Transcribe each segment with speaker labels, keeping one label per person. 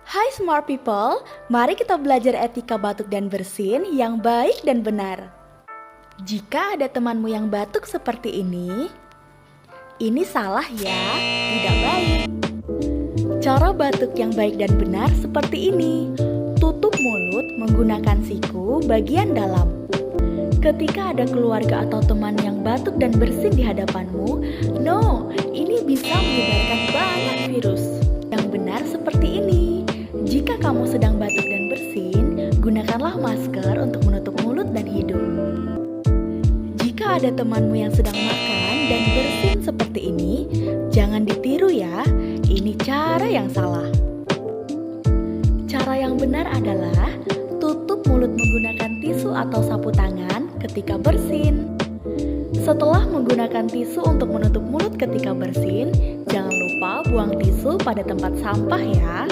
Speaker 1: Hai smart people, mari kita belajar etika batuk dan bersin yang baik dan benar. Jika ada temanmu yang batuk seperti ini salah ya, tidak baik. Cara batuk yang baik dan benar seperti ini. Tutup mulut menggunakan siku bagian dalam. Ketika ada keluarga atau teman yang batuk dan bersin di hadapanmu, ini bisa menyebarkan banyak virus. Yang benar seperti ini. Jika kamu sedang batuk dan bersin, gunakanlah masker untuk menutup mulut dan hidung. Jika ada temanmu yang sedang makan dan bersin seperti ini, jangan ditiru ya, ini cara yang salah. Cara yang benar adalah tutup mulut menggunakan tisu atau sapu tangan ketika bersin. Setelah menggunakan tisu untuk menutup mulut ketika bersin, jangan lupa buang tisu pada tempat sampah ya.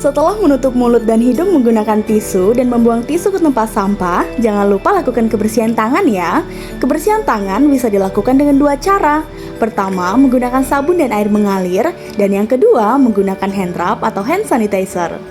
Speaker 1: Setelah menutup mulut dan hidung menggunakan tisu dan membuang tisu ke tempat sampah, jangan lupa lakukan kebersihan tangan ya. Kebersihan tangan bisa dilakukan dengan dua cara. Pertama, menggunakan sabun dan air mengalir, dan yang kedua, menggunakan hand rub atau hand sanitizer.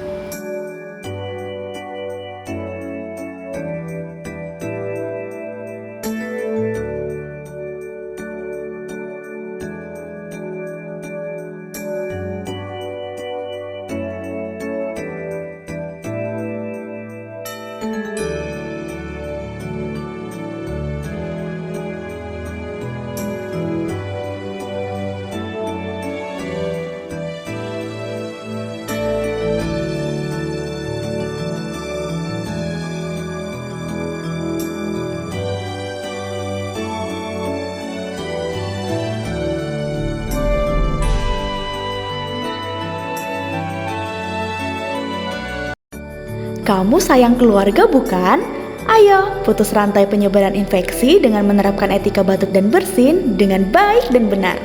Speaker 1: Kamu sayang keluarga bukan? Ayo, putus rantai penyebaran infeksi dengan menerapkan etika batuk dan bersin dengan baik dan benar.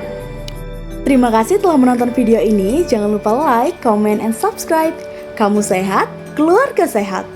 Speaker 1: Terima kasih telah menonton video ini. Jangan lupa like, comment, and subscribe. Kamu sehat, keluarga sehat.